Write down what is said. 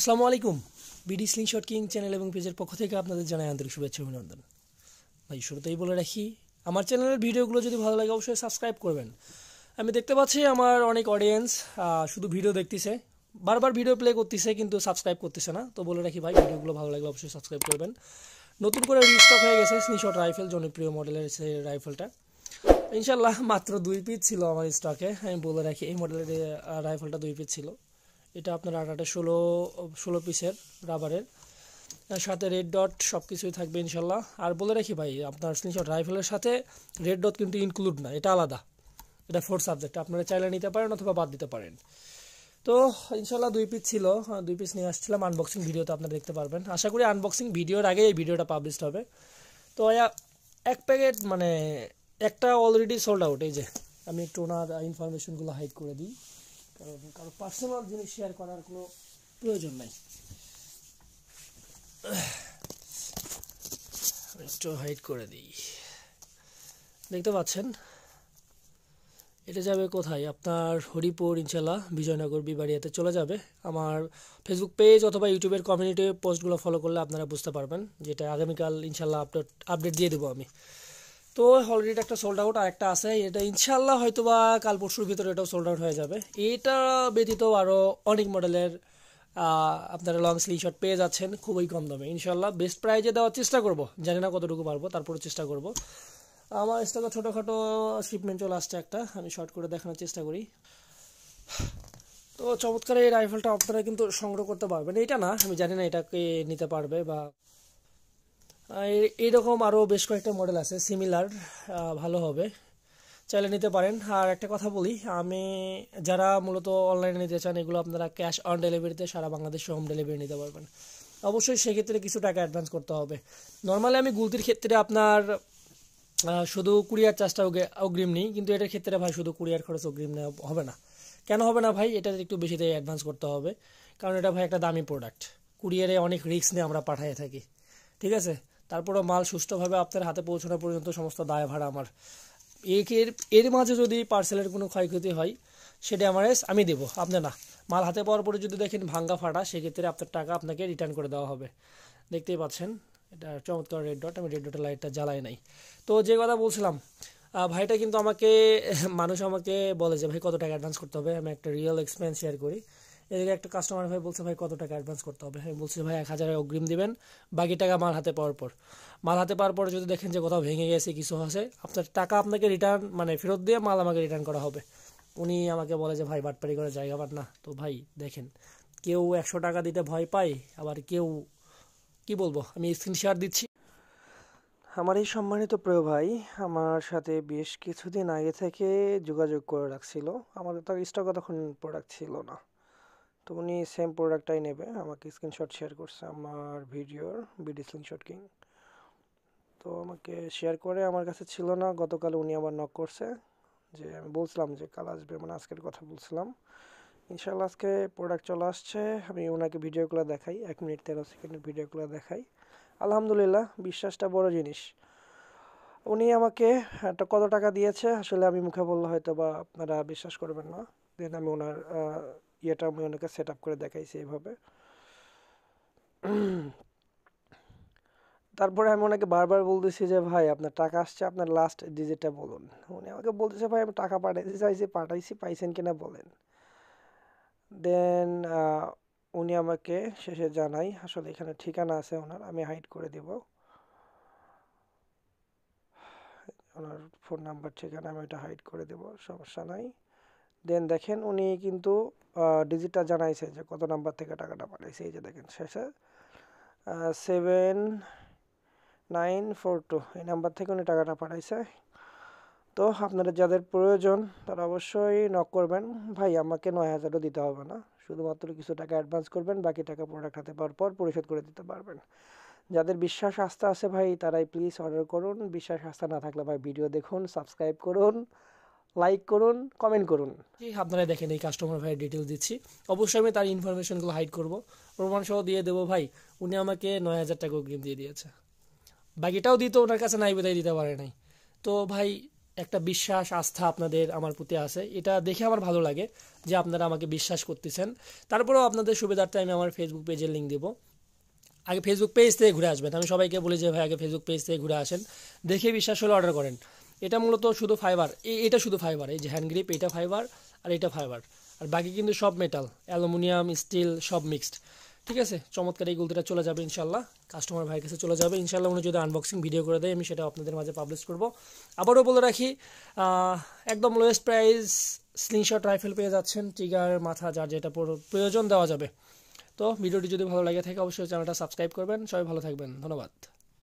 আসসালামু আলাইকুম। BD slingshot king channel এবং পেজের পক্ষ থেকে আপনাদের জানাই আন্তরিক শুভেচ্ছা অভিনন্দন। ভাই শুরুতেই বলে রাখি, আমার চ্যানেলের ভিডিওগুলো যদি ভালো লাগে অবশ্যই সাবস্ক্রাইব করবেন। আমি দেখতে পাচ্ছি আমার অনেক অডিয়েন্স শুধু ভিডিও দেখতেছে, বারবার ভিডিও প্লে করতেছে কিন্তু সাবস্ক্রাইব করতেছে না। তো বলে রাখি ভাই, ভিডিওগুলো ভালো লাগলে অবশ্যই সাবস্ক্রাইব করবেন। নতুন করে রিস্টক হয়ে গেছে স্লিংশট রাইফেল, জনপ্রিয় মডেলের সেই রাইফেলটা। ইনশাল্লাহ মাত্র 2 পিস ছিল আমার স্টকে। আমি বলে রাখি এই মডেলের রাইফেলটা 2 পিস ছিল। এটা আপনার 16 পিসের রাবারের, সাথে রেড ডট সব কিছুই থাকবে ইনশাল্লাহ। আর বলে রাখি ভাই, আপনার স্লিংশট রাইফেলের সাথে রেড ডট কিন্তু ইনক্লুড না, এটা আলাদা, এটা 4 সাবজেক্ট। আপনারা চাইলে নিতে পারেন অথবা বাদ দিতে পারেন। তো ইনশাল্লাহ 2 পিস ছিল, 2 পিস নিয়ে আসছিলাম। আনবক্সিং ভিডিওতে আপনারা দেখতে পারবেন। আশা করি আনবক্সিং ভিডিওর আগে এই ভিডিওটা পাবলিশড হবে। তো এক প্যাকেট মানে একটা অলরেডি সোল্ড আউট। এই যে আমি একটু ওনার ইনফরমেশনগুলো হাইড করে দিই, কারণ পার্সোনাল জিনিস শেয়ার করার কোনো প্রয়োজন নাই। একটু হাইড করে দিই। দেখতে পাচ্ছেন এটা যাবে কোথায়? আপনার হরিপুর ইনশাল্লাহ বিজয়নগর বিবাড়িয়াতে চলে যাবে। আমার ফেসবুক পেজ অথবা ইউটিউবের কমিউনিটি পোস্টগুলো ফলো করলে আপনারা বুঝতে পারবেন, যেটা আগামীকাল ইনশাল্লাহ আপডেট দিয়ে দেবো আমি। তো অলরেডি একটা সোল্ড আউট, আর একটা আছে, এটা ইনশাল্লাহ হয়তো বা কাল পরশুর ভিতরে এটাও সোল্ড আউট হয়ে যাবে। এটা ব্যতীত আরও অনেক মডেলের আপনারা লং স্লিংশট পেয়ে যাচ্ছেন খুবই কম দামে। ইনশাল্লাহ বেস্ট প্রাইজে দেওয়ার চেষ্টা করব, জানি না কতটুকু পারবো, তারপরে চেষ্টা করব। আমার স্টকে ছোটোখাটো শিপমেন্ট চলে আসছে একটা, আমি শর্ট করে দেখানোর চেষ্টা করি। তো চমৎকার এই রাইফেলটা আপনারা কিন্তু সংগ্রহ করতে পারবেন। এটা না, আমি জানি না এটাকে নিতে পারবে বা এইরকম আরও বেশ কয়েকটা মডেল আছে সিমিলার, ভালো হবে, চাইলে নিতে পারেন। আর একটা কথা বলি, আমি যারা মূলত অনলাইনে নিতে চান, এগুলো আপনারা ক্যাশ অন ডেলিভারিতে সারা বাংলাদেশে হোম ডেলিভারি নিতে পারবেন। অবশ্যই সেক্ষেত্রে কিছু টাকা অ্যাডভান্স করতে হবে। নর্মালি আমি গুলতির ক্ষেত্রে আপনার শুধু কুরিয়ার চার্জটা অগ্রিম নিই, কিন্তু এটার ক্ষেত্রে ভাই শুধু কুরিয়ার খরচ অগ্রিম নেওয়া হবে না। কেন হবে না ভাই? এটা একটু বেশিতে অ্যাডভান্স করতে হবে, কারণ এটা ভাই একটা দামি প্রোডাক্ট। কুরিয়ারে অনেক রিস্ক নিয়ে আমরা পাঠিয়ে থাকি, ঠিক আছে? তারপরও মাল সুষ্ঠুভাবে আপনার হাতে পৌঁছানো পর্যন্ত সমস্ত দায় ভাড়া আমার। এর মাঝে যদি পার্সেলের কোনো ক্ষয়ক্ষতি হয় সেটা আমি দেবো, আপনি না। মাল হাতে পাওয়ার পরে যদি দেখেন ভাঙ্গা ফাটা, সেক্ষেত্রে আপনার টাকা আপনাকে রিটার্ন করে দেওয়া হবে। দেখতেই পাচ্ছেন এটা চমৎকার রেড ডট। আমি রেড ডটের লাইটটা জ্বালাই নাই। তো যে কথা বলছিলাম, ভাইটা কিন্তু মানুষ আমাকে বলে যে ভাই কত টাকা অ্যাডভান্স করতে হবে। আমি একটা রিয়েল এক্সপিরিয়েন্স শেয়ার করি। এদিকে একটা কাস্টমার ভাই বলছে ভাই কত টাকা অ্যাডভান্স করতে হবে। আমি বলছি ভাই 1000 অগ্রিম দিবেন, বাকি টাকা মাল হাতে পাওয়ার পর। মাল হাতে পাওয়ার পর যদি দেখেন যে কোথাও ভেঙে গেছে, কিছু আছে, আপনার টাকা আপনাকে রিটার্ন ফেরত দিয়ে মাল আমাকে রিটার্ন করা হবে। উনি আমাকে বলে যে ভাই বাটপারি করে জায়গা পান না। তো ভাই দেখেন, কেউ 100 টাকা দিতে ভয় পায়, আবার কেউ কি বলবো, আমি স্ক্রিনশট দিচ্ছি। আমার এই সম্মানিত প্রিয় ভাই আমার সাথে বেশ কিছুদিন আগে থেকে যোগাযোগ করে রাখছিল। আমাদের তো স্টকে তখন প্রোডাক্ট ছিল না। তো উনি সেম প্রোডাক্টটাই নেবে, আমাকে স্ক্রিনশট শেয়ার করছে আমার ভিডিওর, বিডি স্লিংশট কিং। তো আমাকে শেয়ার করে, আমার কাছে ছিল না। গতকাল উনি আবার নক করছে, যে আমি বলছিলাম যে কাল আসবে, আজকের কথা বলছিলাম। ইনশাল্লাহ আজকে প্রোডাক্ট চলে আসছে। আমি ওনাকে ভিডিওগুলো দেখাই, 1 মিনিট 13 সেকেন্ডের ভিডিওগুলো দেখাই। আলহামদুলিল্লাহ, বিশ্বাসটা বড় জিনিস। উনি আমাকে একটা কত টাকা দিয়েছে আসলে আমি মুখে বললে হয়তো বা আপনারা বিশ্বাস করবেন না। দেন আমি ওনার আমি ওনাকে সেট আপ করে দেখাইছি এইভাবে। তারপরে আমি ওনাকে বারবার বলতেছি যে ভাই আপনার টাকা আসছে, আপনার লাস্ট ডিজিটটা বলুন। উনি আমাকে বলতেছে ভাই আমি টাকা পাঠাইছি, পাইছেন কিনা বলেন। দেন উনি আমাকে শেষে জানাই, আসলে এখানে ঠিকানা আছে ওনার, আমি হাইড করে দিব ওনার ফোন নাম্বার, ঠিকানা আমি ওটা হাইড করে দেব, সমস্যা নাই। দেন দেখেন উনি কিন্তু ডিজিটটা জানাইছে যে কত নাম্বার থেকে টাকাটা পাঠাইছে। এই যে দেখেন শেষে 7942 এই নাম্বার থেকে উনি টাকাটা পাঠাইছে। তো আপনারা যাদের প্রয়োজন তারা অবশ্যই নক করবেন। ভাই আমাকে 9000ও দিতে হবে না, শুধুমাত্র কিছু টাকা অ্যাডভান্স করবেন, বাকি টাকা প্রোডাক্ট হাতে পাওয়ার পর পরিশোধ করে দিতে পারবেন। যাদের বিশ্বাস আস্থা আছে ভাই তারাই প্লিজ অর্ডার করুন। বিশ্বাস আস্থা না থাকলে ভাই ভিডিও দেখুন, সাবস্ক্রাইব করুন, লাইক করুন, কমেন্ট করুন। আপনারা দেখেন এই কাস্টমার ভাইয়ের ডিটেলস দিচ্ছি, অবশ্যই আমি তার ইনফরমেশনগুলো হাইড করব, প্রমাণ সহ দিয়ে দেবো। ভাই উনি আমাকে 9000 টাকা অগ্রিম দিয়ে দিয়েছে, বাকিটাও দিত ওনার কাছে নাই, বিদায় দিতে পারে নাই। তো ভাই একটা বিশ্বাস আস্থা আপনাদের আমার প্রতি আছে, এটা দেখে আমার ভালো লাগে যে আপনারা আমাকে বিশ্বাস করতেছেন। তারপরেও আপনাদের সুবিধার্থে আমি আমার ফেসবুক পেজের লিঙ্ক দেবো, আগে ফেসবুক পেজ থেকে ঘুরে আসবেন। আমি সবাইকে বলি যে ভাই আগে ফেসবুক পেজ থেকে ঘুরে আসেন, দেখে বিশ্বাস হলে অর্ডার করেন। এটা মূলত শুধু ফাইবার, এটা শুধু ফাইবার, এই যে হ্যান্ড গ্রিপ এটা ফাইবার আর এটা ফাইবার, আর বাকি কিন্তু সব মেটাল, অ্যালুমিনিয়াম, স্টিল সব মিক্সড। ঠিক আছে, চমৎকার এই গুলতিটা চলে যাবে ইনশাল্লাহ, কাস্টমার ভাইয়ের কাছে চলে যাবে ইনশাল্লাহ। উনি যদি আনবক্সিং ভিডিও করে দেয় আমি সেটা আপনাদের মাঝে পাবলিশ করব। আবারও বলে রাখি, একদম লোয়েস্ট প্রাইস স্লিংশট রাইফেল পেয়ে যাচ্ছেন, ট্রিগার, মাথা, যার যেটা প্রয়োজন দেওয়া যাবে। তো ভিডিওটি যদি ভালো লাগে থাকে অবশ্যই চ্যানেলটা সাবস্ক্রাইব করবেন। সবাই ভালো থাকবেন, ধন্যবাদ।